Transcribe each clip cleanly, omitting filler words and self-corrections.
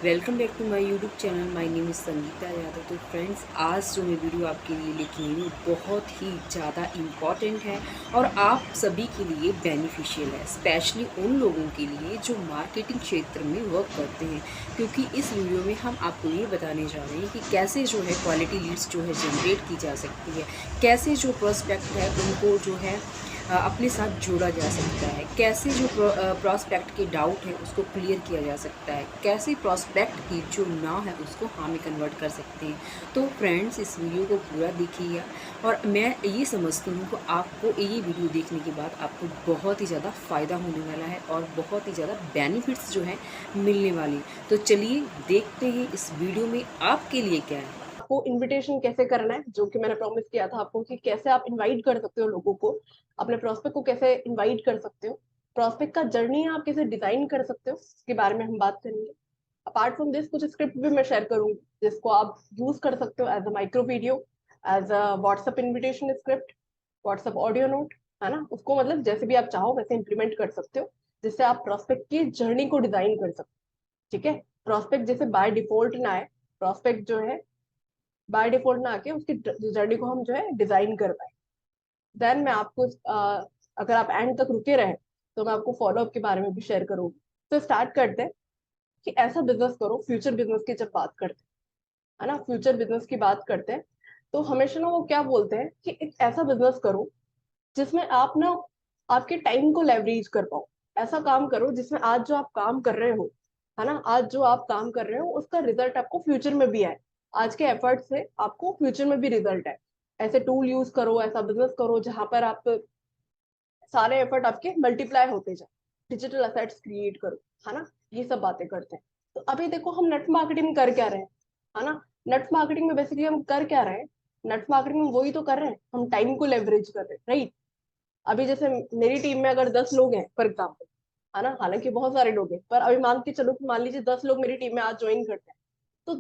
Welcome back to my YouTube channel. My name is Sangeeta Yadav. तो friends, आज जो मैं वीडियो आपके लिए लेके आई हूँ बहुत ही ज़्यादा इम्पॉर्टेंट है और आप सभी के लिए बेनिफिशियल है, स्पेशली उन लोगों के लिए जो मार्केटिंग क्षेत्र में वर्क करते हैं। क्योंकि इस वीडियो में हम आपको ये बताने जा रहे हैं कि कैसे जो है क्वालिटी लीड्स जो है जनरेट की जा सकती है, कैसे जो प्रोस्पेक्ट है उनको जो है अपने साथ जोड़ा जा सकता है, कैसे जो प्रॉस्पेक्ट के डाउट है उसको क्लियर किया जा सकता है, कैसे प्रॉस्पेक्ट की जो ना है उसको हाँ में कन्वर्ट कर सकते हैं। तो फ्रेंड्स, इस वीडियो को पूरा देखिएगा और मैं ये समझती हूँ कि आपको ये वीडियो देखने के बाद आपको बहुत ही ज़्यादा फ़ायदा होने वाला है और बहुत ही ज़्यादा बेनिफिट्स जो है मिलने वाली। तो चलिए देखते हैं इस वीडियो में आपके लिए क्या है। आपको इनविटेशन कैसे करना है, जो कि मैंने प्रॉमिस किया था आपको कि कैसे आप इनवाइट कर सकते हो लोगों को, अपने प्रोस्पेक्ट को कैसे इनवाइट कर सकते हो, प्रोस्पेक्ट का जर्नी आप कैसे डिजाइन कर सकते हो, इसके बारे में हम बात करेंगे। अपार्ट फ्रॉम दिस कुछ स्क्रिप्ट भी मैं शेयर करूंगी जिसको आप यूज कर सकते हो as a micro video, as a WhatsApp invitation script, WhatsApp audio note, है ना। उसको मतलब जैसे भी आप चाहो वैसे इंप्लीमेंट कर सकते हो, जिससे आप प्रोस्पेक्ट की जर्नी को डिजाइन कर सकते हो। ठीक है, प्रोस्पेक्ट जैसे बाय डिफॉल्ट ना आए, प्रोस्पेक्ट जो है बाय डिफॉल्ट ना आके उसकी जर्नी को हम जो है डिजाइन कर पाए। देन मैं आपको अगर आप एंड तक रुके रहे तो मैं आपको फॉलोअप के बारे में भी शेयर करूंगी। तो स्टार्ट करते हैं कि ऐसा बिजनेस करो, फ्यूचर बिजनेस की जब बात करते हैं, है ना, फ्यूचर बिजनेस की बात करते हैं तो हमेशा ना वो क्या बोलते हैं कि एक ऐसा बिजनेस करो जिसमें आप ना आपके टाइम को लेवरेज कर पाओ। ऐसा काम करो जिसमें आज जो आप काम कर रहे हो, है ना, आज जो आप काम कर रहे हो उसका रिजल्ट आपको फ्यूचर में भी आए। आज के एफर्ट से आपको फ्यूचर में भी रिजल्ट है। ऐसे टूल यूज करो, ऐसा बिजनेस करो जहां पर आप सारे एफर्ट आपके मल्टीप्लाई होते जाए। डिजिटल असेट्स क्रिएट करो, है ना। ये सब बातें करते हैं। तो अभी देखो हम नेट मार्केटिंग में कर क्या रहे हैं, है ना। नेट मार्केटिंग में बेसिकली हम कर क्या रहे हैं, नेट मार्केटिंग में वही तो कर रहे हैं, हम टाइम को लेवरेज कर रहे हैं, राइट। अभी जैसे मेरी टीम में अगर 10 लोग हैं फॉर एग्जाम्पल, है ना, हालांकि बहुत सारे लोग हैं, पर अभी मान के चलो कि मान लीजिए 10 लोग मेरी टीम में आज ज्वाइन करते हैं। तो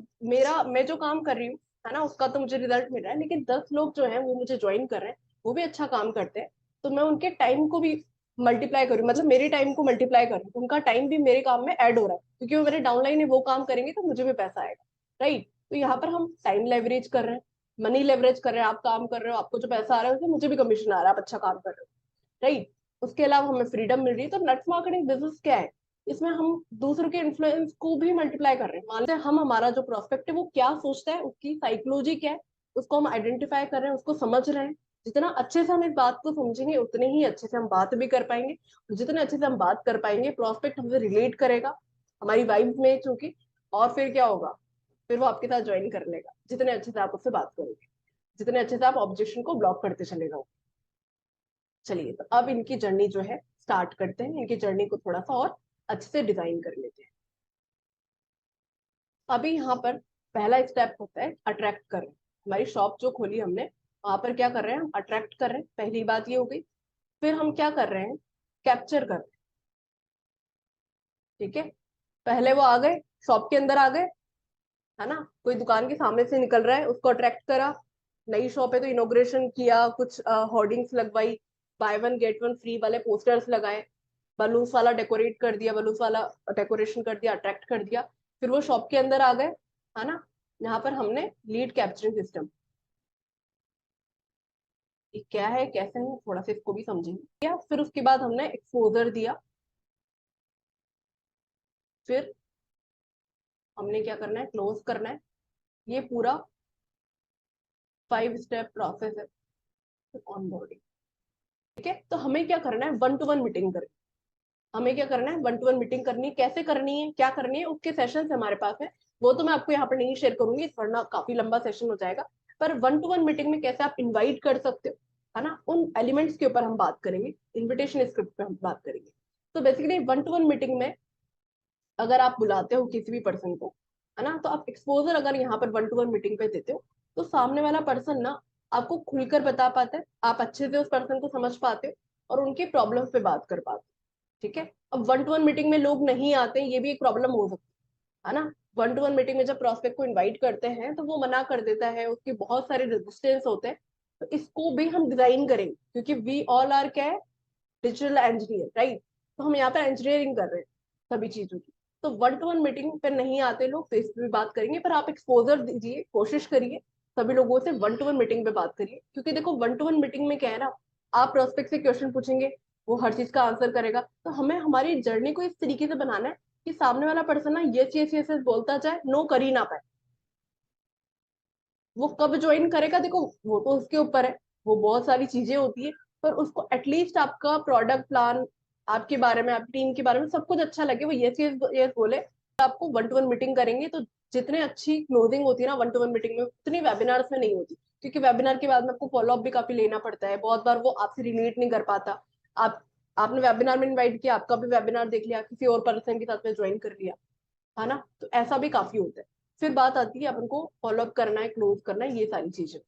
मैं जो काम कर रही हूँ, है ना, उसका तो मुझे रिजल्ट मिल रहा है, लेकिन 10 लोग जो है वो मुझे ज्वाइन कर रहे हैं, वो भी अच्छा काम करते हैं। तो मैं उनके टाइम को भी मल्टीप्लाई करूँ, मतलब मेरे टाइम को मल्टीप्लाई करूँ, उनका टाइम भी मेरे काम में ऐड हो रहा है, क्योंकि वो मेरे डाउनलाइन है, वो काम करेंगे तो मुझे भी पैसा आएगा, राइट। तो यहाँ पर हम टाइम लेवरेज कर रहे हैं, मनी लेवरेज कर रहे हैं। आप काम कर रहे हो, आपको जो पैसा आ रहा है उससे मुझे भी कमीशन आ रहा है, आप अच्छा काम कर रहे हो, राइट। उसके अलावा हमें फ्रीडम मिल रही है। तो नेट मार्केटिंग बिजनेस क्या है, इसमें हम दूसरों के इन्फ्लुएंस को भी मल्टीप्लाई कर रहे हैं। मान लीजिए हम हमारा जो प्रोस्पेक्ट है वो क्या सोचता है, उसकी साइकोलॉजी क्या है, उसको हम आइडेंटिफाई कर रहे हैं, उसको समझ रहे हैं। जितना अच्छे से हम इस बात को समझेंगे उतने ही अच्छे से हम बात भी कर पाएंगे, और जितने अच्छे से हम बात कर पाएंगे प्रोस्पेक्ट हमसे रिलेट करेगा, हमारी वाइब में चूंकि। और फिर क्या होगा, फिर वो आपके साथ ज्वाइन कर लेगा, जितने अच्छे से आप उससे बात करोगे, जितने अच्छे से आप ऑब्जेक्शन को ब्लॉक करते चले जाओ। चलिए, तो अब इनकी जर्नी जो है स्टार्ट करते हैं, इनकी जर्नी को थोड़ा सा और अच्छे से डिजाइन कर लेते हैं। अभी यहाँ पर पहला स्टेप होता है अट्रैक्ट कर रहे हैं। हमारी शॉप जो खोली हमने, वहां पर क्या कर रहे हैं, हम अट्रैक्ट कर रहे हैं, पहली बात ये हो गई। फिर हम क्या कर रहे हैं, कैप्चर कर रहे हैं। ठीक है, पहले वो आ गए, शॉप के अंदर आ गए, है ना, कोई दुकान के सामने से निकल रहा है, उसको अट्रैक्ट करा। नई शॉप है तो इनोग्रेशन किया, कुछ होर्डिंग्स लगवाई, by one get one free वाले पोस्टर्स लगाए, बलून्स वाला डेकोरेट कर दिया, बलून्स वाला डेकोरेशन कर दिया, अट्रैक्ट कर दिया। फिर वो शॉप के अंदर आ गए, है ना। यहाँ पर हमने लीड कैप्चरिंग सिस्टम, ये क्या है कैसे है थोड़ा सा इसको भी समझेंगे क्या। फिर उसके बाद हमने एक्सपोजर दिया। फिर हमने क्या करना है, क्लोज करना है। ये पूरा 5 स्टेप प्रोसेस है ऑनबोर्डिंग। ठीक है, तो हमें क्या करना है, 1 to 1 मीटिंग करनी। हमें क्या करना है, 1 to 1 मीटिंग करनी है। कैसे करनी है, क्या करनी है, उसके सेशन हमारे पास है। वो तो मैं आपको यहाँ पर नहीं शेयर करूंगी वरना काफी लंबा सेशन हो जाएगा। पर 1 to 1 मीटिंग में कैसे आप इनवाइट कर सकते हो, है ना, उन एलिमेंट्स के ऊपर हम बात करेंगे, इन्विटेशन स्क्रिप्ट पे हम बात करेंगे। तो बेसिकली 1 to 1 मीटिंग में अगर आप बुलाते हो किसी भी पर्सन को, है ना, तो आप एक्सपोजर अगर यहाँ पर 1 to 1 मीटिंग पे देते हो तो सामने वाला पर्सन ना आपको खुलकर बता पाता है, आप अच्छे से उस पर्सन को समझ पाते हो और उनकी प्रॉब्लम पे बात कर पाते हो। ठीक है, अब 1 to 1 मीटिंग में लोग नहीं आते, ये भी एक प्रॉब्लम हो सकती है ना। 1 to 1 मीटिंग में जब प्रोस्पेक्ट को इनवाइट करते हैं तो वो मना कर देता है, उसके बहुत सारे रेजिस्टेंस होते हैं। तो इसको भी हम डिजाइन करेंगे, क्योंकि वी ऑल आर क्या है, डिजिटल इंजीनियर, राइट। तो हम यहाँ पर इंजीनियरिंग कर रहे हैं सभी चीजों की। तो 1-to-1 मीटिंग पे नहीं आते लोग फेस पे भी बात करेंगे, पर आप एक्सपोजर दीजिए, कोशिश करिए सभी लोगों से 1-to-1 मीटिंग पे बात करिए। क्योंकि देखो 1-to-1 मीटिंग में क्या है ना, आप प्रोस्पेक्ट से क्वेश्चन पूछेंगे, वो हर चीज का आंसर करेगा। तो हमें हमारी जर्नी को इस तरीके से बनाना है कि सामने वाला पर्सन ना यस यस यस बोलता जाए, नो कर ही ना पाए। वो कब ज्वाइन करेगा देखो, वो तो उसके ऊपर है, वो बहुत सारी चीजें होती है, पर उसको एटलीस्ट आपका प्रोडक्ट प्लान, आपके बारे में, आपकी टीम के बारे में सब कुछ अच्छा लगे, वो यस यस यस बोले। आपको 1-to-1 मीटिंग करेंगे तो जितने अच्छी क्लोजिंग होती है ना 1-to-1 मीटिंग में, उतनी वेबिनार्स में नहीं होती। क्योंकि वेबिनार के बाद में आपको फॉलोअप भी काफी लेना पड़ता है, बहुत बार वो आपसे रिलेट नहीं कर पाता। आप आपने वेबिनार में इनवाइट किया, आपका भी वेबिनार देख लिया, किसी और पर्सन के साथ में ज्वाइन कर लिया, है ना, तो ऐसा भी काफी होता है। फिर बात आती है अपन को फॉलोअप करना है, क्लोज करना है, ये सारी चीजें।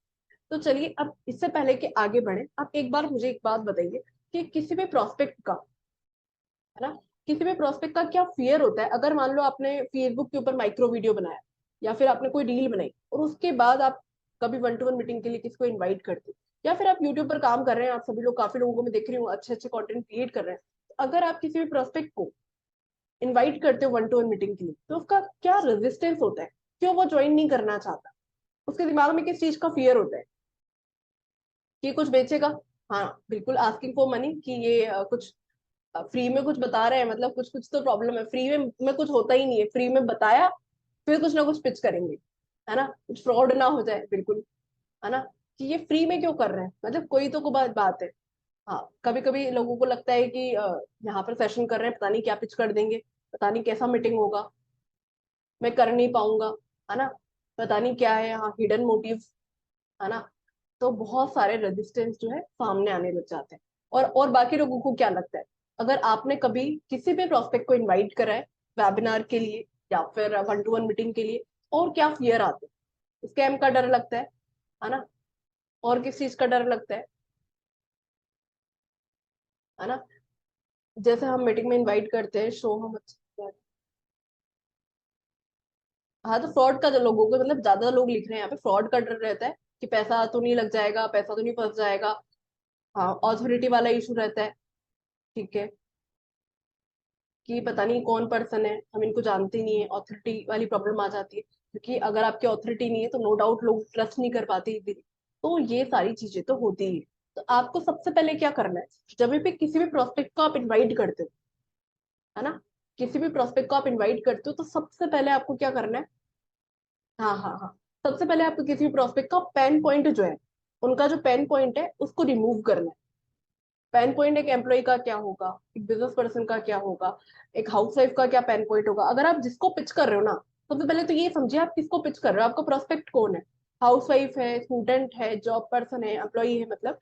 तो चलिए, अब इससे पहले कि आगे बढ़े, आप एक बार मुझे एक बात बताइए कि किसी भी प्रोस्पेक्ट का, है ना, किसी भी प्रोस्पेक्ट का क्या फियर होता है। अगर मान लो आपने फेसबुक के ऊपर माइक्रो वीडियो बनाया, या फिर आपने कोई रील बनाई, और उसके बाद आप कभी 1-to-1 मीटिंग के लिए किसी को इन्वाइट करते, या फिर आप यूट्यूब पर काम कर रहे हैं, आप सभी लोग, काफी लोगों को मैं देख रही हूँ अच्छे अच्छे कंटेंट क्रिएट कर रहे हैं, तो अगर आप किसी भी प्रोस्पेक्ट को इनवाइट करते हो 1-to-1 मीटिंग के लिए, तो उसका क्या रेजिस्टेंस होता है, क्यों वो ज्वाइन नहीं करना चाहता, उसके दिमाग में किस चीज का फियर होता है, कि कुछ बेचेगा। हाँ बिल्कुल, आस्किंग फॉर मनी, कि ये कुछ फ्री में कुछ बता रहे हैं, मतलब कुछ कुछ तो प्रॉब्लम है, फ्री में कुछ होता ही नहीं है, फ्री में बताया फिर कुछ ना कुछ पिच करेंगे, है ना, कुछ फ्रॉड ना हो जाए, बिल्कुल, है ना, कि ये फ्री में क्यों कर रहे हैं, मतलब कोई तो को बात है। हाँ, कभी कभी लोगों को लगता है कि यहाँ पर सेशन कर रहे हैं, पता नहीं क्या पिच कर देंगे, पता नहीं कैसा मीटिंग होगा, मैं कर नहीं पाऊंगा, है ना, पता नहीं क्या है यहाँ हिडन मोटिव, है ना। तो बहुत सारे रेजिस्टेंस जो है सामने आने लग जाते हैं। और बाकी लोगों को क्या लगता है, अगर आपने कभी किसी भी प्रोस्पेक्ट को इनवाइट करा है वेबिनार के लिए या फिर 1-to-1 मीटिंग के लिए, और क्या फियर आते हैं, स्कैम का डर लगता है ना, और किस चीज का डर लगता है ना, जैसे हम मीटिंग में इनवाइट करते हैं, शो हम अच्छा। हाँ, तो फ्रॉड का जो लोगों को, मतलब ज्यादा लोग लिख रहे हैं यहाँ पे, फ्रॉड का डर रहता है कि पैसा तो नहीं लग जाएगा, पैसा तो नहीं फंस जाएगा। हाँ, ऑथोरिटी वाला इशू रहता है, ठीक है, कि पता नहीं कौन पर्सन है, हम इनको जानते नहीं है, ऑथोरिटी वाली प्रॉब्लम आ जाती है। क्योंकि अगर आपकी ऑथोरिटी नहीं है तो नो डाउट लोग ट्रस्ट नहीं कर पाते इजीली। तो ये सारी चीजें तो होती ही है। तो आपको सबसे पहले क्या करना है, जब भी किसी भी प्रोस्पेक्ट को आप इनवाइट करते हो, है ना, किसी भी प्रोस्पेक्ट को आप इनवाइट करते हो, तो सबसे पहले आपको क्या करना है, हाँ हाँ हाँ, सबसे पहले आपको किसी भी प्रोस्पेक्ट का पेन पॉइंट जो है, उनका जो पेन पॉइंट है उसको रिमूव करना है। पेन पॉइंट एक एम्प्लॉय का क्या होगा, एक बिजनेस पर्सन का क्या होगा, एक हाउसवाइफ का क्या पेन पॉइंट होगा। अगर आप जिसको पिच कर रहे हो ना, सबसे पहले तो ये समझिए आप किसको पिच कर रहे हो, आपका प्रोस्पेक्ट कौन है, हाउसवाइफ है, स्टूडेंट है, जॉब पर्सन है, एम्प्लॉय है, मतलब।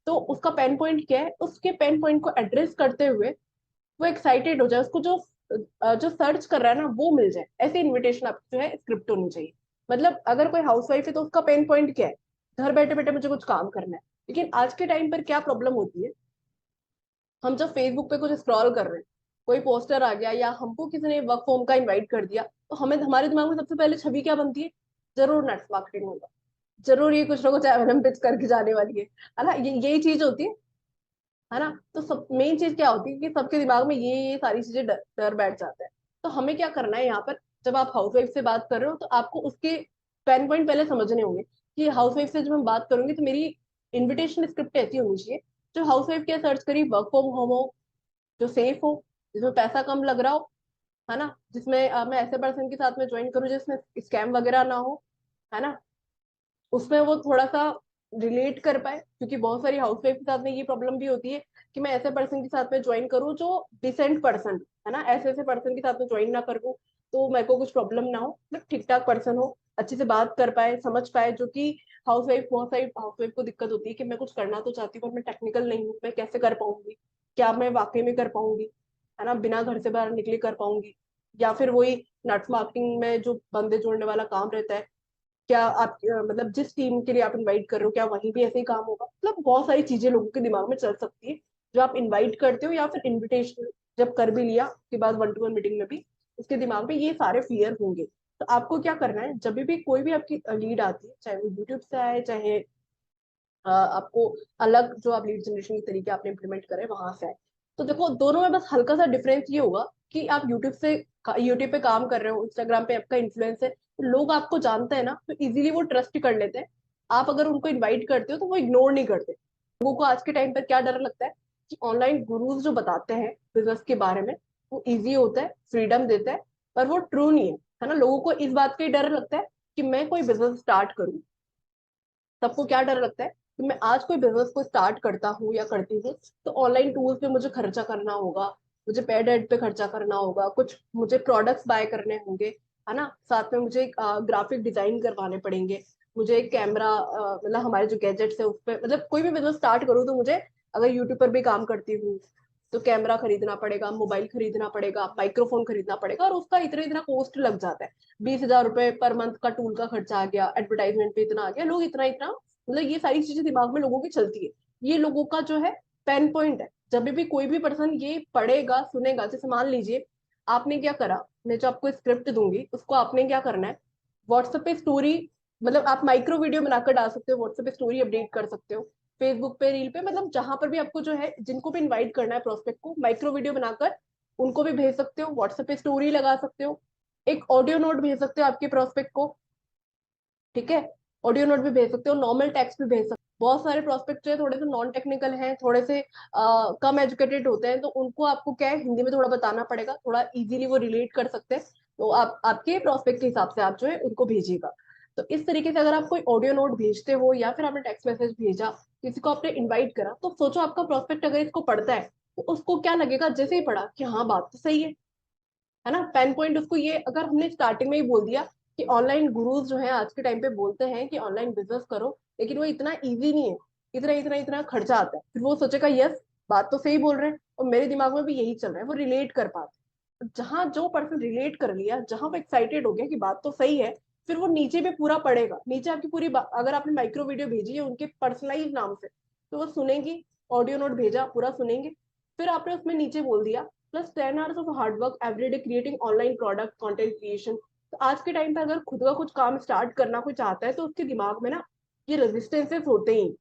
तो उसका पेन पॉइंट क्या है, उसके पेन पॉइंट को एड्रेस करते हुए वो एक्साइटेड हो जाए, उसको जो जो सर्च कर रहा है ना वो मिल जाए, ऐसी इन्विटेशन आपकी जो है स्क्रिप्ट होनी चाहिए। मतलब अगर कोई हाउसवाइफ है तो उसका पेन पॉइंट क्या है, घर बैठे बैठे मुझे कुछ काम करना है। लेकिन आज के टाइम पर क्या प्रॉब्लम होती है, हम जब फेसबुक पे कुछ स्क्रॉल कर रहे हैं, कोई पोस्टर आ गया या हमको किसी ने वर्क फ्रॉम का इनवाइट कर दिया, तो हमें, हमारे दिमाग में सबसे पहले छवि क्या बनती है, जरूर नेटवर्क मार्केटिंग होगा, जरूर ये कुछ ना कुछ एवलम पिच करके जाने वाली है ना, ये यही चीज होती है ना। तो सब मेन चीज क्या होती है कि सबके दिमाग में ये सारी चीजें डर बैठ जाता है। तो हमें क्या करना है यहाँ पर, जब आप हाउसवाइफ से बात कर रहे हो तो आपको उसके पेन पॉइंट पहले समझने होंगे, कि हाउसवाइफ से जब मैं बात करूंगी तो मेरी इन्विटेशन स्क्रिप्ट ऐसी होनी चाहिए, जो हाउसवाइफ क्या सर्च करी, वर्क फ्रॉम होम हो, जो सेफ हो, जिसमें पैसा कम लग रहा हो, है ना, जिसमें मैं ऐसे पर्सन के साथ में ज्वाइन करूँ जिसमें स्कैम वगैरह ना हो, है ना, उसमें वो थोड़ा सा रिलेट कर पाए। क्योंकि बहुत सारी हाउसवाइफ के साथ में ये प्रॉब्लम भी होती है कि मैं ऐसे पर्सन के साथ में ज्वाइन करूँ जो डिसेंट पर्सन, है ना, ऐसे ऐसे पर्सन के साथ में ज्वाइन ना करूँ तो मेरे को कुछ प्रॉब्लम ना हो, मतलब ठीक ठाक पर्सन हो, अच्छे से बात कर पाए, समझ पाए। जो कि हाउसवाइफ, बहुत सारी हाउसवाइफ को दिक्कत होती है कि मैं कुछ करना तो चाहती हूँ पर मैं टेक्निकल नहीं हूँ, मैं कैसे कर पाऊंगी, क्या मैं वाकई में कर पाऊंगी, है ना, बिना घर से बाहर निकले कर पाऊंगी, या फिर वही नेटवर्क मार्केटिंग में जो बंदे जोड़ने वाला काम रहता है, क्या आप मतलब जिस टीम के लिए आप इनवाइट कर रहे हो क्या वहीं भी ऐसे ही काम होगा। मतलब बहुत सारी चीजें लोगों के दिमाग में चल सकती है, जो आप इनवाइट करते हो या फिर इनविटेशन जब कर भी लिया उसके बाद 1-to-1 मीटिंग में भी उसके दिमाग में ये सारे फियर होंगे। तो आपको क्या करना है, जब भी कोई भी आपकी लीड आती है, चाहे वो यूट्यूब से आए, चाहे आपको अलग जो आप लीड जनरेशन के तरीके आपने इम्प्लीमेंट करे वहां से आए, तो देखो दोनों में बस हल्का सा डिफरेंस ये होगा कि आप यूट्यूब से यूट्यूब पे काम कर रहे हो, इंस्टाग्राम पे आपका इन्फ्लुएंस है, तो लोग आपको जानते हैं ना, तो इजीली वो ट्रस्ट कर लेते हैं। आप अगर उनको इनवाइट करते हो तो वो इग्नोर नहीं करते। लोगों को आज के टाइम पर क्या डर लगता है कि ऑनलाइन गुरुज जो बताते हैं बिजनेस के बारे में, वो इजी होता है, फ्रीडम देता है, पर वो ट्रू नहीं है ना। लोगों को इस बात का ही डर लगता है कि मैं कोई बिजनेस स्टार्ट करूं। सबको क्या डर लगता है कि मैं आज कोई बिजनेस को स्टार्ट करता हूँ या करती हूँ, तो ऑनलाइन टूल्स पे मुझे खर्चा करना होगा, मुझे पेड एड पे खर्चा करना होगा, कुछ मुझे प्रोडक्ट्स बाय करने होंगे, है ना, साथ में मुझे ग्राफिक डिजाइन करवाने पड़ेंगे, मुझे एक कैमरा, मतलब हमारे जो गैजेट्स है उस पर, मतलब कोई भी बिजनेस स्टार्ट करूँ तो मुझे, अगर यूट्यूब पर भी काम करती हूँ तो कैमरा खरीदना पड़ेगा, मोबाइल खरीदना पड़ेगा, माइक्रोफोन खरीदना पड़ेगा, और उसका इतना इतना कॉस्ट लग जाता है। 20,000 रुपए पर मंथ का टूल का खर्चा आ गया, एडवर्टाइजमेंट पे इतना आ गया, लोग इतना इतना, मतलब ये सारी चीजें दिमाग में लोगों की चलती है। ये लोगों का जो है पेन पॉइंट है। जब भी कोई भी पर्सन ये पढ़ेगा सुनेगा, जैसे मान लीजिए आपने क्या करा, मैं जो आपको स्क्रिप्ट दूंगी उसको आपने क्या करना है, व्हाट्सएप पे स्टोरी, मतलब आप माइक्रो वीडियो बनाकर डाल सकते हो, व्हाट्सएप पे स्टोरी अपडेट कर सकते हो, फेसबुक पे, रील पे, मतलब जहां पर भी आपको जो है, जिनको भी इनवाइट करना है प्रोस्पेक्ट को, माइक्रो वीडियो बनाकर उनको भी भेज सकते हो, व्हाट्सएप पे स्टोरी लगा सकते हो, एक ऑडियो नोट भेज सकते हो आपके प्रोस्पेक्ट को, ठीक है, ऑडियो नोट भी भेज सकते हो, नॉर्मल टेक्स्ट भी भेज सकते हो। बहुत सारे प्रोस्पेक्ट जो है थोड़े से नॉन टेक्निकल हैं, थोड़े से कम एजुकेटेड होते हैं, तो उनको आपको क्या है, हिंदी में थोड़ा बताना पड़ेगा, थोड़ा इजीली वो रिलेट कर सकते हैं, तो आप आपके प्रोस्पेक्ट के हिसाब से आप जो है उनको भेजिएगा। तो इस तरीके से अगर आप कोई ऑडियो नोट भेजते हो या फिर आपने टेक्स्ट मैसेज भेजा, किसी को आपने इन्वाइट करा, तो सोचो आपका प्रोस्पेक्ट अगर इसको पढ़ता है तो उसको क्या लगेगा, जैसे ही पढ़ा कि हाँ बात तो सही है ना, पेन पॉइंट उसको ये, अगर हमने स्टार्टिंग में ही बोल दिया कि ऑनलाइन गुरुज जो है आज के टाइम पे बोलते हैं कि ऑनलाइन बिजनेस करो, लेकिन वो इतना इजी नहीं है, इतना इतना इतना खर्चा आता है, फिर वो सोचेगा यस बात तो सही बोल रहे हैं, और मेरे दिमाग में भी यही चल रहा है, वो रिलेट कर पाते। जहां जो पर्सन रिलेट कर लिया, जहां वो एक्साइटेड हो गया कि बात तो सही है, फिर वो नीचे भी पूरा पढ़ेगा, नीचे आपकी पूरी अगर आपने माइक्रो वीडियो भेजी है उनके पर्सनलाइज नाम से, तो वो सुनेंगी, ऑडियो नोट भेजा पूरा सुनेंगे, फिर आपने उसमें नीचे बोल दिया plus 10 hours of hard work every day creating online product content creation. तो आज के टाइम पे अगर खुद का कुछ काम स्टार्ट करना कोई चाहता है तो उसके दिमाग में ना ये रेजिस्टेंसेस होते ही।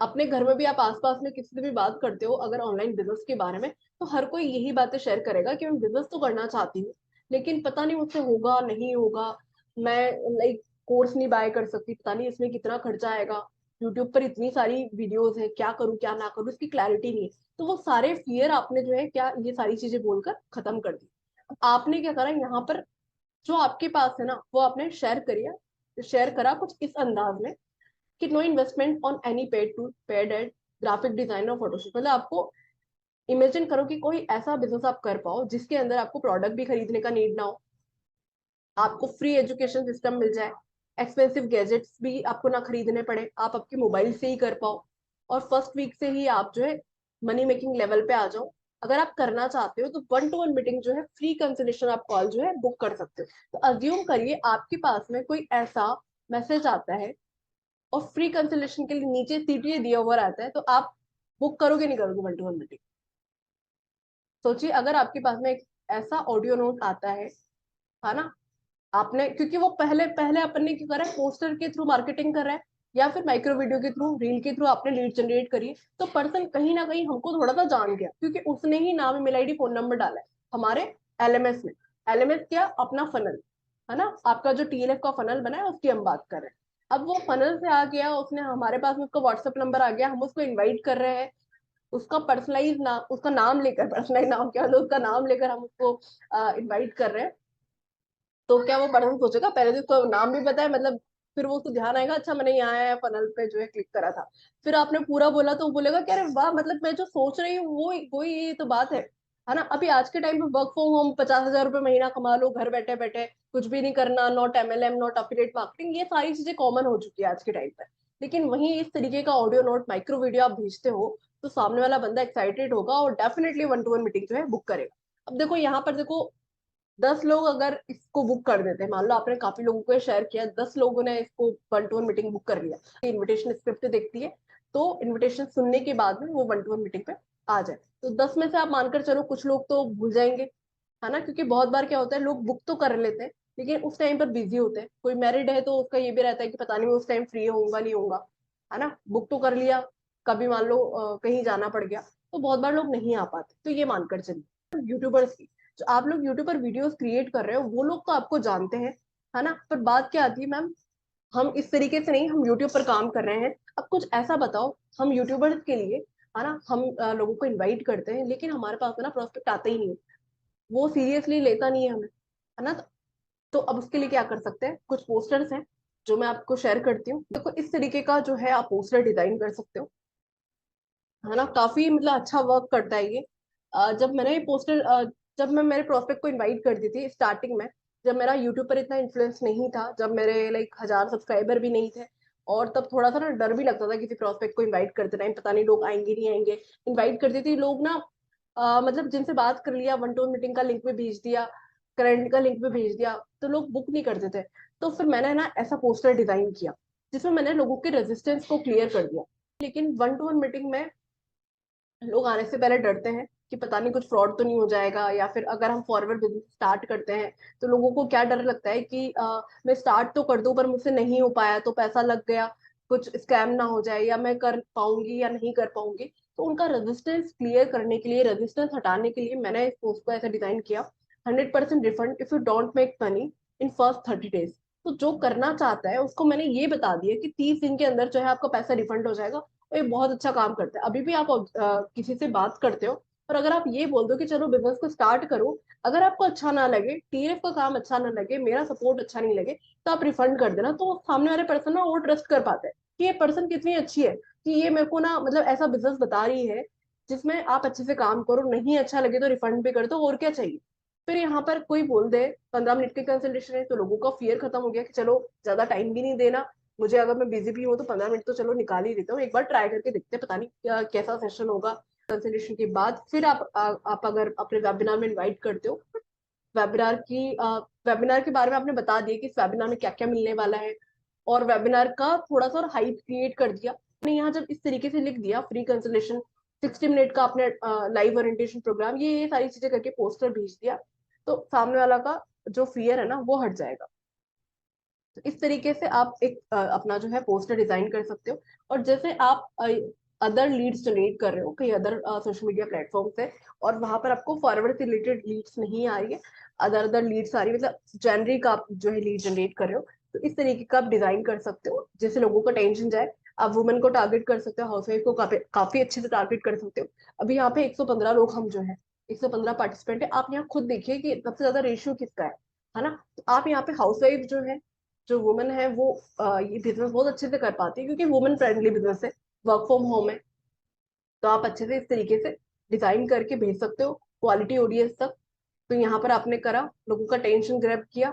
अपने घर में भी आप आसपास में किसी से भी बात करते हो अगर ऑनलाइन बिजनेस के बारे में, तो हर कोई यही बातें शेयर करेगा कि मैं बिजनेस तो करना चाहती हूँ, लेकिन पता नहीं मुझसे होगा नहीं होगा, मैं लाइक कोर्स नहीं बाय कर सकती, पता नहीं इसमें कितना खर्चा आएगा, यूट्यूब पर इतनी सारी वीडियोस है, क्या करूँ क्या ना करूँ, इसकी क्लैरिटी नहीं है। तो वो सारे फियर आपने जो है क्या ये सारी चीजें बोलकर खत्म कर दी। आपने क्या करा यहाँ पर, जो आपके पास है ना वो आपने शेयर करिए, शेयर करा कुछ इस अंदाज में कि no investment on any paid to paid ad, graphic design और फोटोशूट, मतलब आपको इमेजिन करो कि कोई ऐसा बिजनेस आप कर पाओ जिसके अंदर आपको प्रोडक्ट भी खरीदने का नीड ना हो, आपको फ्री एजुकेशन सिस्टम मिल जाए, एक्सपेंसिव गैजेट्स भी आपको ना खरीदने पड़े, आप आपके मोबाइल से ही कर पाओ, और फर्स्ट वीक से ही आप जो है मनी मेकिंग लेवल पे आ जाओ। अगर आप करना चाहते हो तो 1-to-1 मीटिंग जो है, फ्री कंसल्टेशन आप कॉल जो है बुक कर सकते हो। तो अज्यूम करिए आपके पास में कोई ऐसा मैसेज आता है और फ्री कंसल्टेशन के लिए नीचे सीटीए दिया हुआ रहता है, तो आप बुक करोगे नहीं करोगे 1-to-1 मीटिंग? सोचिए अगर आपके पास में एक ऐसा ऑडियो नोट आता है ना, आपने, क्योंकि वो पहले पहले अपन ने क्या करा है, पोस्टर के थ्रू मार्केटिंग कर रहा है या फिर माइक्रो वीडियो के थ्रू, रील के थ्रू आपने लीड जनरेट करी है, तो पर्सन कहीं ना कहीं हमको थोड़ा सा जान गया, क्योंकि उसने ही नाम, ईमेल आईडी, फोन नंबर डाला है हमारे एलएमएस में। एलएमएस क्या, अपना फनल, है ना, आपका जो टीएलएफ का फनल बना है उसकी हम बात कर रहे हैं। अब वो फनल से आ गया, उसने हमारे पास में उसका व्हाट्सएप नंबर आ गया, हम उसको इन्वाइट कर रहे हैं, उसका पर्सनलाइज नाम, उसका नाम लेकर, पर्सनलाइज नाम क्या, मतलब उसका नाम लेकर हम उसको इन्वाइट कर रहे हैं, तो क्या वो पर्सन सोचेगा, पहले तो उसको नाम भी पता है, मतलब फिर वो उसको ध्यान आएगा, अच्छा मैंने यहाँ आया फनल पे जो है क्लिक करा था, फिर आपने पूरा बोला तो वो बोलेगा कि अरे वाह, मतलब मैं जो सोच रही हूँ वो ये तो बात है ना। अभी आज के टाइम पे वर्क फ्रॉम होम, 50,000 रुपये महीना कमा लो घर बैठे बैठे, कुछ भी नहीं करना, not MLM, not affiliate marketing, ये सारी चीजें कॉमन हो चुकी है आज के टाइम पे। लेकिन वहीं इस तरीके का ऑडियो नोट, माइक्रो वीडियो आप भेजते हो, तो सामने वाला बंदा एक्साइटेड होगा और डेफिनेटली 1-to-1 मीटिंग जो है बुक करेगा। अब देखो यहाँ पर देखो, 10 लोग अगर इसको बुक कर देते हैं, मान लो आपने काफी लोगों को शेयर किया, 10 लोगों ने इसको 1-to-1 मीटिंग बुक कर लिया, इनविटेशन स्क्रिप्ट देखती है, तो इनविटेशन सुनने के बाद में वो 1-to-1 मीटिंग पे आ जाए, तो 10 में से आप मानकर चलो कुछ लोग तो भूल जाएंगे, है ना, क्योंकि बहुत बार क्या होता है, लोग बुक तो कर लेते हैं लेकिन उस टाइम पर बिजी होते हैं, कोई मैरिड है तो उसका ये भी रहता है कि पता नहीं मैं उस टाइम फ्री होऊंगा नहीं होऊंगा, है ना, बुक तो कर लिया, कभी मान लो कहीं जाना पड़ गया, तो बहुत बार लोग नहीं आ पाते, तो ये मानकर चलिए यूट्यूबर्स की। जो आप लोग यूट्यूब पर वीडियोस क्रिएट कर रहे हो वो लोग तो आपको जानते हैं, है ना। पर बात क्या आती है मैम, हम इस तरीके से नहीं, हम यूट्यूब पर काम कर रहे हैं। अब कुछ ऐसा बताओ, हम यूट्यूबर्स के लिए, है ना, हम लोगों को इनवाइट करते हैं लेकिन हमारे पास में ना प्रोस्पेक्ट आता ही नहीं है, वो सीरियसली लेता नहीं है हमें, है ना। तो अब उसके लिए क्या कर सकते हैं, कुछ पोस्टर्स हैं जो मैं आपको शेयर करती हूँ। देखो इस तरीके का जो है आप पोस्टर डिजाइन कर सकते हो, है ना। काफी मतलब अच्छा वर्क करता है ये। जब मैंने ये पोस्टर, जब मैं मेरे प्रोस्पेक्ट को इनवाइट करती थी स्टार्टिंग में, जब मेरा यूट्यूब पर इतना इन्फ्लुएंस नहीं था, जब मेरे लाइक 1000 सब्सक्राइबर भी नहीं थे, और तब थोड़ा सा ना डर भी लगता था किसी प्रोस्पेक्ट को इनवाइट करते टाइम, पता नहीं लोग आएंगे नहीं आएंगे। इनवाइट करती थी लोग ना, मतलब जिनसे बात कर लिया, वन टू वन मीटिंग का लिंक भी भेज दिया, करंट का लिंक भी भेज दिया, तो लोग बुक नहीं करते थे। तो फिर मैंने ना ऐसा पोस्टर डिजाइन किया जिसमें मैंने लोगों के रेजिस्टेंस को क्लियर कर दिया। लेकिन वन टू वन मीटिंग में लोग आने से पहले डरते हैं कि पता नहीं कुछ फ्रॉड तो नहीं हो जाएगा, या फिर अगर हम फॉरवर्ड बिजनेस स्टार्ट करते हैं तो लोगों को क्या डर लगता है कि मैं स्टार्ट तो कर दूं पर मुझसे नहीं हो पाया तो पैसा लग गया, कुछ स्कैम ना हो जाए, या मैं कर पाऊंगी या नहीं कर पाऊंगी। तो उनका रेजिस्टेंस क्लियर करने के लिए, रेजिस्टेंस हटाने के लिए मैंने इस पोस्ट को ऐसा डिजाइन किया, 100% refund if you don't make money in first 30 days. तो जो करना चाहता है उसको मैंने ये बता दिया कि 30 दिन के अंदर जो है आपका पैसा रिफंड हो जाएगा। ये बहुत अच्छा काम करता है। अभी भी आप किसी से बात करते हो, और अगर आप ये बोल दो कि चलो बिजनेस को स्टार्ट करो, अगर आपको अच्छा ना लगे, टीएफ का काम अच्छा ना लगे, मेरा सपोर्ट अच्छा नहीं लगे, तो आप रिफंड कर देना। तो सामने वाले पर्सन ना और ट्रस्ट कर पाते हैं कि ये पर्सन कितनी अच्छी है, कि ये मेरे को ना मतलब ऐसा बिजनेस बता रही है जिसमें आप अच्छे से काम करो, नहीं अच्छा लगे तो रिफंड भी कर दो, और क्या चाहिए। फिर यहाँ पर कोई बोल दे 15 मिनट की कंसल्टेशन है, तो लोगों का फियर खत्म हो गया कि चलो ज्यादा टाइम भी नहीं देना, मुझे अगर मैं बिजी भी हूँ तो 15 मिनट तो चलो निकाल ही देता हूँ, एक बार ट्राई करके देखते हैं, पता नहीं कैसा सेशन होगा। कंसल्टेशन के बाद फिर आप अगर अपने वेबिनार में इनवाइट करते हो, वेबिनार की वेबिनार के बारे में आपने बता दिया कि इस वेबिनार में क्या क्या मिलने वाला है, और वेबिनार का थोड़ा सा और हाइप क्रिएट कर दिया। मैंने यहाँ जब इस तरीके से लिख दिया, फ्री कंसल्टेशन, 60 मिनट का अपने लाइव ओरिएंटेशन प्रोग्राम, ये सारी चीजें करके पोस्टर भेज दिया, तो सामने वाला का जो फियर है ना वो हट जाएगा। तो इस तरीके से आप एक अपना जो है पोस्टर डिजाइन कर सकते हो। और जैसे आप अदर लीड्स जनरेट कर रहे हो कई अदर सोशल मीडिया प्लेटफॉर्म से, और वहां पर आपको फॉरवर्ड से रिलेटेड लीड्स नहीं आ रही है, अदर अदर लीड्स आ रही है, मतलब जनवरी का आप जो है लीड जनरेट कर रहे हो, तो इस तरीके का आप डिजाइन कर सकते हो जिससे लोगों का टेंशन जाए। आप वुमेन को टारगेट कर सकते हो, हाउसवाइफ को काफी अच्छे से टारगेट कर सकते हो। अभी यहाँ पे 115 लोग हम जो है, 115 पार्टिसिपेंट है। आप यहाँ खुद देखिए कि सबसे ज्यादा रेशियो किसका है ना। तो आप यहाँ पे हाउसवाइफ जो है, जो वुमेन है वो ये बिजनेस बहुत अच्छे से कर पाती है, क्योंकि वुमेन फ्रेंडली बिजनेस है, वर्क फ्रॉम होम है। तो आप अच्छे से इस तरीके से डिजाइन करके भेज सकते हो क्वालिटी ऑडियंस तक। तो यहाँ पर आपने करा, लोगों का टेंशन ग्रैब किया,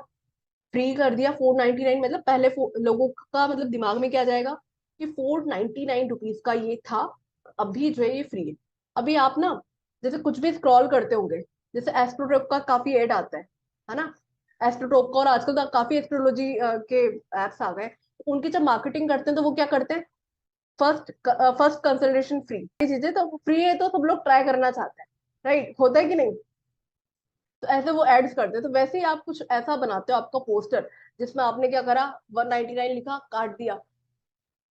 फ्री कर दिया 499, मतलब पहले लोगों का मतलब दिमाग में क्या जाएगा कि 499 रुपीज का ये था, अभी जो है ये फ्री है। अभी आप ना जैसे कुछ भी स्क्रॉल करते होंगे, जैसे एस्ट्रोटॉक का काफी एड आता है ना, एस्ट्रोटॉक का, और आजकल तो काफी एस्ट्रोलॉजी के एप्स आ गए, उनकी जब मार्केटिंग करते हैं तो वो क्या करते हैं, फर्स्ट फर्स्ट कंसल्टेशन फ्री, ये चीजें तो फ्री है तो सब लोग ट्राई करना चाहते हैं, राइट, होता है कि नहीं। तो ऐसे वो एड्स करते हैं, तो वैसे ही आप कुछ ऐसा बनाते हो आपका पोस्टर, जिसमें आपने क्या करा, 199 लिखा, काट दिया।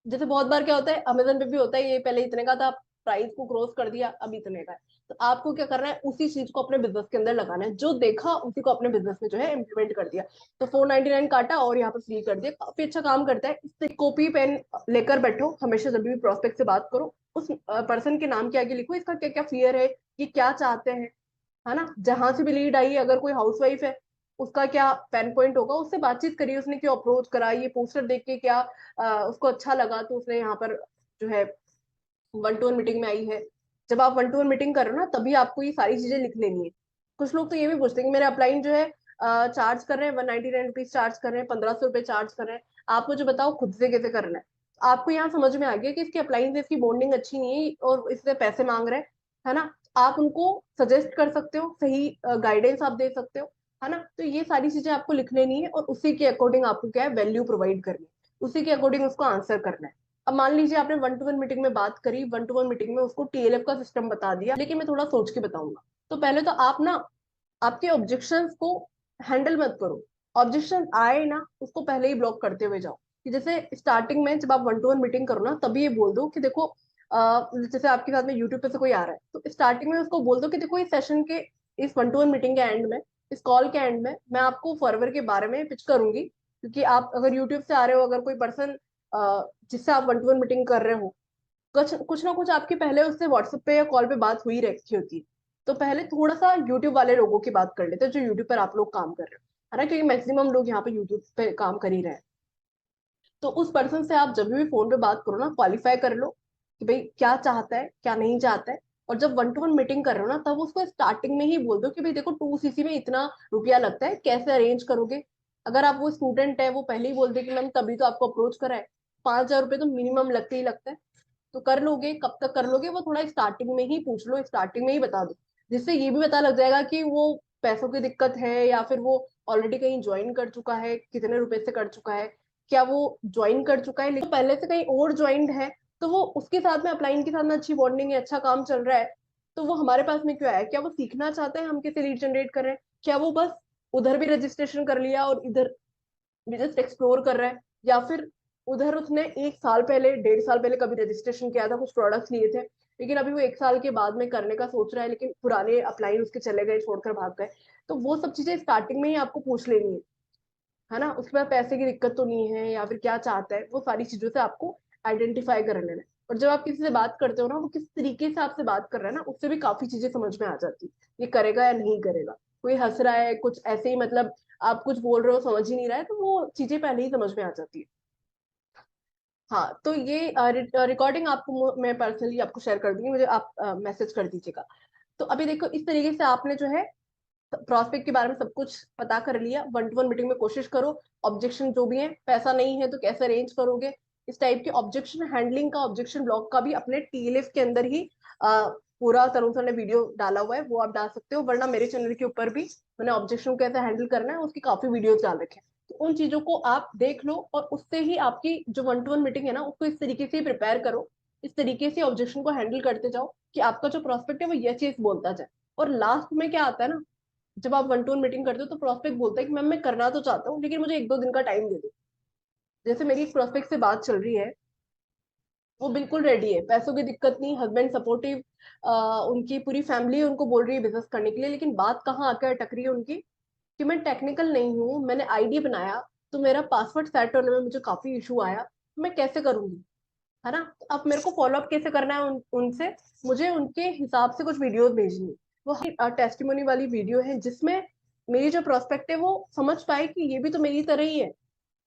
जैसे बहुत बार क्या होता है, अमेजन पे भी होता है, ये पहले इतने का था, प्राइस को क्रॉस कर दिया, अब इतने का है। तो आपको क्या करना है, उसी चीज को अपने बिजनेस के अंदर लगाना है, जो देखा उसी को अपने बिजनेस में जो है इम्प्लीमेंट कर दिया। तो 499 काटा और यहाँ पे फ्री कर दिया, काफी अच्छा काम करता है। इससे कॉपी पेन लेकर बैठो, हमेशा जब भी प्रोस्पेक्ट से बात करो, उस पर्सन के नाम के आगे लिखो इसका क्या क्या फियर है, ये क्या चाहते हैं, है ना। जहां से भी लीड आई, अगर कोई हाउसवाइफ है, उसका क्या पेन पॉइंट होगा, उससे बातचीत करिए, उसने क्यों अप्रोच करा, ये पोस्टर देख के क्या उसको अच्छा लगा, तो उसने यहाँ पर जो है वन टू वन मीटिंग में आई है। जब आप वन टू वन मीटिंग कर रहे हो ना, तभी आपको ये सारी चीजें लिख लेनी है। कुछ लोग तो ये भी पूछते हैं कि मेरे अपलाइन जो है चार्ज कर रहे हैं 199 रुपीज चार्ज कर रहे हैं, 1500 रुपये चार्ज कर रहे हैं, आप मुझे बताओ खुद से कैसे करना है। आपको यहाँ समझ में आ गया कि इसकी अपलाइन से इसकी बॉन्डिंग अच्छी नहीं है और इससे पैसे मांग रहे हैं, है ना। आप उनको सजेस्ट कर सकते हो, सही गाइडेंस आप दे सकते हो, है ना। तो ये सारी चीजें आपको लिख लेनी है, और उसी के अकॉर्डिंग आपको क्या है, वैल्यू प्रोवाइड करनी है, उसी के अकॉर्डिंग उसको आंसर करना है। अब मान लीजिए आपने वन टू वन मीटिंग में बात करी, वन टू वन मीटिंग में उसको टीएलएफ का सिस्टम बता दिया, लेकिन मैं थोड़ा सोच के बताऊंगा। तो पहले तो आप ना आपके ऑब्जेक्शंस को हैंडल मत करो, ऑब्जेक्शन आए ना उसको पहले ही ब्लॉक करते हुए जाओ। कि जैसे स्टार्टिंग में जब आप वन टू वन मीटिंग करो ना, तभी ये बोल दो कि देखो जैसे आपके साथ में यूट्यूब पे से कोई आ रहा है, तो स्टार्टिंग में उसको बोल दो कि देखो इस सेशन के इस 1-to-1 मीटिंग के एंड में, इस कॉल के एंड में मैं आपको फॉरवर्ड के बारे में पिच करूंगी, क्योंकि आप अगर यूट्यूब से आ रहे हो, अगर कोई पर्सन जिससे आप 1-to-1 मीटिंग कर रहे हो, कुछ कुछ ना कुछ आपकी पहले उससे व्हाट्सएप पे या कॉल पे बात हुई रखी होती है। तो पहले थोड़ा सा यूट्यूब वाले लोगों की बात कर लेते हैं, जो यूट्यूब पर आप लोग काम कर रहे हो, है ना, क्योंकि मैक्सिमम लोग यहाँ पे यूट्यूब पे काम कर ही रहे हैं। तो उस पर्सन से आप जब भी फोन पे बात करो ना, क्वालिफाई कर लो कि भाई क्या चाहता है, क्या नहीं चाहता है। और जब 1-to-1 मीटिंग कर रहे हो ना, तब उसको स्टार्टिंग में ही बोल दो कि भाई देखो 2cc में इतना रुपया लगता है, कैसे अरेंज करोगे। अगर आप वो स्टूडेंट है, वो पहले ही बोल दे कि मैम तभी तो आपको अप्रोच करा है, 5,000 रुपये तो मिनिमम लगते ही लगता है। तो कर लोगे, कब तक कर लोगे, वो थोड़ा स्टार्टिंग में ही पूछ लो, स्टार्टिंग में ही बता दो, जिससे ये भी पता लग जाएगा कि वो पैसों की दिक्कत है, या फिर वो ऑलरेडी कहीं ज्वाइन कर चुका है, कितने रुपए से कर चुका है, क्या वो ज्वाइन कर चुका है लेकिन पहले से कहीं और ज्वाइंड है, तो वो उसके साथ में अपलाइन के साथ में अच्छी बॉन्डिंग है, अच्छा काम चल रहा है, तो वो हमारे पास में क्यों आया? क्या वो सीखना चाहते हैं हम कैसे लीड जनरेट कर रहे हैं? क्या वो बस उधर भी रजिस्ट्रेशन कर लिया और इधर भी जस्ट एक्सप्लोर कर रहा है, या फिर उधर उसने 1 साल पहले, 1.5 साल पहले कभी रजिस्ट्रेशन किया था, कुछ प्रोडक्ट्स लिए थे, लेकिन अभी वो 1 साल के बाद में करने का सोच रहा है, लेकिन पुराने अपलाइन उसके चले गए, छोड़कर भाग गए। तो वो सब चीजें स्टार्टिंग में ही आपको पूछ लेनी है ना। उसके बाद पैसे की दिक्कत तो नहीं है, या फिर क्या चाहता है, वो सारी चीजों से आपको आइडेंटिफाई कर लेना है। और जब आप किसी से बात करते हो ना, वो किस तरीके से आपसे बात कर रहा है ना, उससे भी काफी चीजें समझ में आ जाती है, ये करेगा या नहीं करेगा। कोई हंस रहा है कुछ ऐसे ही, मतलब आप कुछ बोल रहे हो समझ ही नहीं रहा है, तो वो चीजें पहले ही समझ में आ जाती है। हाँ, तो ये रिकॉर्डिंग आपको मैं पर्सनली आपको शेयर कर दूंगी, मुझे आप मैसेज कर दीजिएगा। तो अभी देखो, इस तरीके से आपने जो है प्रोस्पेक्ट के बारे में सब कुछ पता कर लिया। 1-to-1 मीटिंग में कोशिश करो, ऑब्जेक्शन जो भी है, पैसा नहीं है तो कैसे अरेंज करोगे, इस टाइप के ऑब्जेक्शन हैंडलिंग का, ऑब्जेक्शन ब्लॉक का भी अपने टीएलएफ के अंदर ही पूरा तरुण सर ने वीडियो डाला हुआ है, वो आप डाल सकते हो, वरना मेरे चैनल के ऊपर भी मैंने ऑब्जेक्शन को कैसे हैंडल करना है उसकी काफी वीडियोस डाल रखे हैं। तो उन चीजों को आप देख लो, और उससे ही आपकी जो 1-to-1 मीटिंग है ना, उसको इस तरीके से प्रिपेयर करो, इस तरीके से ऑब्जेक्शन को हैंडल करते जाओ कि आपका जो प्रोस्पेक्ट है वो यस यस बोलता जाए। और लास्ट में क्या आता है ना, जब आप 1-to-1 मीटिंग करते हो तो प्रोस्पेक्ट बोलता है कि मैम मैं करना तो चाहता हूँ, लेकिन मुझे 1-2 दिन का टाइम दे दो। जैसे मेरी एक प्रोस्पेक्ट से बात चल रही है, वो बिल्कुल रेडी है, पैसों की दिक्कत नहीं, हस्बैंड सपोर्टिव, उनकी पूरी फैमिली उनको बोल रही है बिजनेस करने के लिए, लेकिन बात कहाँ आकर अटक रही है उनकी, कि मैं टेक्निकल नहीं हूँ, मैंने आईडी बनाया तो मेरा पासवर्ड सेट होने में मुझे काफी इशू आया, तो मैं कैसे करूंगी, है ना। तो अब मेरे को फॉलो अप कैसे करना है उनसे, मुझे उनके हिसाब से कुछ वीडियोस भेजनी है। वो टेस्टिमोनी वाली वीडियो है, जिसमें मेरी जो प्रोस्पेक्ट है वो समझ पाए कि ये भी तो मेरी तरह ही है।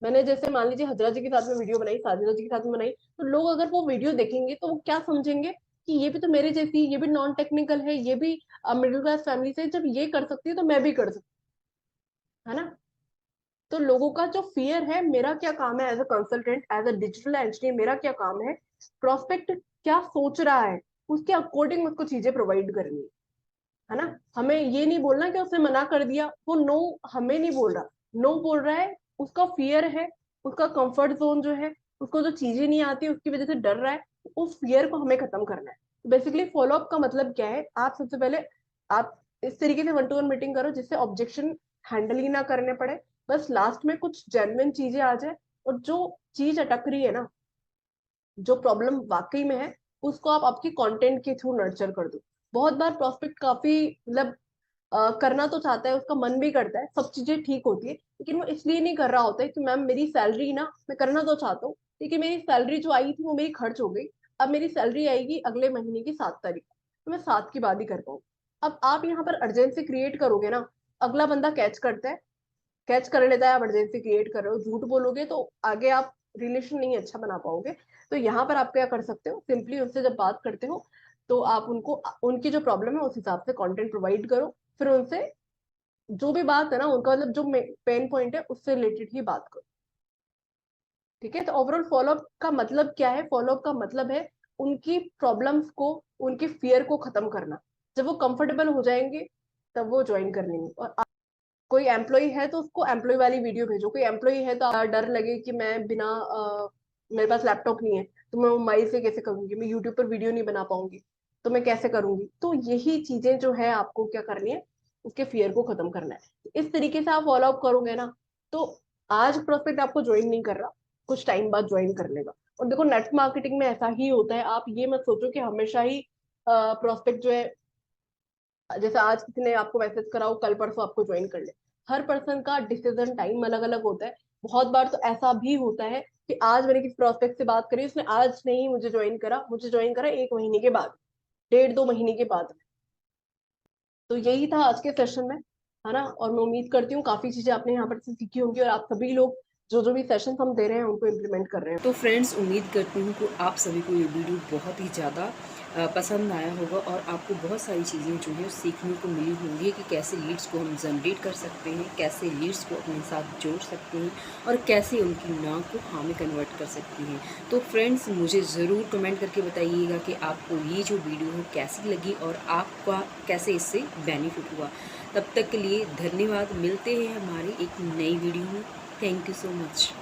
मैंने जैसे मान लीजिए हजरा जी के साथ में वीडियो बनाई, साजिदा जी के साथ में बनाई, तो लोग अगर वो वीडियो देखेंगे तो वो क्या समझेंगे कि ये भी तो मेरे जैसी, ये भी नॉन टेक्निकल है, ये भी मिडिल क्लास फैमिली से, जब ये कर सकती है तो मैं भी कर सकती हूँ, है ना। तो लोगों का जो फियर है, मेरा क्या काम है as a consultant, as a digital engineer, मेरा क्या काम है, प्रोस्पेक्ट क्या सोच रहा है उसके अकॉर्डिंग उसको चीजें प्रोवाइड करनी है ना। हमें ये नहीं बोलना कि उसने मना कर दिया, वो नो हमें नहीं बोल रहा, नो बोल रहा है, उसका फियर है, उसका कंफर्ट जोन जो है, उसको जो चीजें नहीं आती उसकी वजह से डर रहा है, उस फियर को हमें खत्म करना है। बेसिकली फॉलो अप का मतलब क्या है, आप सबसे पहले आप इस तरीके से 1-to-1 मीटिंग करो जिससे ऑब्जेक्शन हैंडल ही ना करने पड़े, बस लास्ट में कुछ जेन्युइन चीजें आ जाए, और जो चीज अटक रही है ना, जो प्रॉब्लम वाकई में है, उसको आप आपके कंटेंट के थ्रू नर्चर कर दो। बहुत बार प्रोस्पेक्ट काफी मतलब करना तो चाहता है, उसका मन भी करता है, सब चीजें ठीक होती है, लेकिन वो इसलिए नहीं कर रहा होता है कि मैम मेरी सैलरी ना, मैं करना तो चाहता हूँ, लेकिन मेरी सैलरी जो आई थी वो मेरी खर्च हो गई, अब मेरी सैलरी आएगी अगले महीने की 7 तारीख को, तो मैं 7 की बाद ही कर पाऊँ। अब आप यहाँ पर अर्जेंसी क्रिएट करोगे ना, अगला बंदा कैच करता है, कैच कर लेता है, आप अर्जेंसी क्रिएट कर रहे हो, झूठ बोलोगे तो आगे आप रिलेशन नहीं अच्छा बना पाओगे। तो यहाँ पर आप क्या कर सकते हो, सिंपली उनसे जब बात करते हो तो आप उनको उनकी जो प्रॉब्लम है उस हिसाब से कंटेंट प्रोवाइड करो, फिर उनसे जो भी बात है ना, उनका मतलब जो पेन पॉइंट है उससे रिलेटेड ही बात करो। ठीक है, तो ओवरऑल फॉलोअप का मतलब क्या है, फॉलोअप का मतलब है उनकी प्रॉब्लम्स को, उनके फियर को खत्म करना। जब वो कंफर्टेबल हो जाएंगे तब वो ज्वाइन कर लेंगे। और कोई एम्प्लॉय है तो उसको एम्प्लॉय वाली वीडियो भेजो, कोई एम्प्लॉय है तो डर लगे कि मैं बिना मेरे पास लैपटॉप नहीं है तो मैं मोबाइल से कैसे करूंगी, मैं यूट्यूब पर वीडियो नहीं बना पाऊंगी, तो मैं कैसे करूंगी। तो यही चीजें जो है आपको क्या करनी है, उसके फियर को खत्म करना है। इस तरीके से आप फॉलो अप करोगे ना, तो आज प्रोस्पेक्ट आपको ज्वाइन नहीं कर रहा, कुछ टाइम बाद ज्वाइन कर लेगा। और देखो नेट मार्केटिंग में ऐसा ही होता है, आप ये मत सोचो कि हमेशा ही प्रोस्पेक्ट जो है जैसे आज किसी ने आपको मैसेज करा हो, कल परसों आपको ज्वाइन कर ले। हर पर्सन का डिसीजन टाइम अलग अलग होता है। बहुत बार तो ऐसा भी होता है कि आज मैंने किसी प्रोस्पेक्ट से बात करी, उसने आज नहीं मुझे ज्वाइन करा 1 महीने के बाद, 1.5 2 महीने के बाद। तो यही था आज के सेशन में, है ना। और मैं उम्मीद करती हूँ काफी चीजें आपने यहाँ पर से सीखी होंगी, और आप सभी लोग जो जो भी सेशन हम दे रहे हैं उनको इम्प्लीमेंट कर रहे हैं। तो फ्रेंड्स, उम्मीद करती हूँ कि आप सभी को ये वीडियो बहुत ही ज़्यादा पसंद आया होगा और आपको बहुत सारी चीज़ें जो है सीखने को मिली होंगी कि कैसे लीड्स को हम जनरेट कर सकते हैं, कैसे लीड्स को अपने साथ जोड़ सकते हैं और कैसे उनकी ना को हाँ में कन्वर्ट कर सकते हैं। तो फ्रेंड्स, मुझे ज़रूर कमेंट करके बताइएगा कि आपको ये जो वीडियो है कैसी लगी और आपका कैसे इससे बेनिफिट हुआ। तब तक के लिए धन्यवाद। मिलते हैं हमारी एक नई वीडियो में। Thank you so much.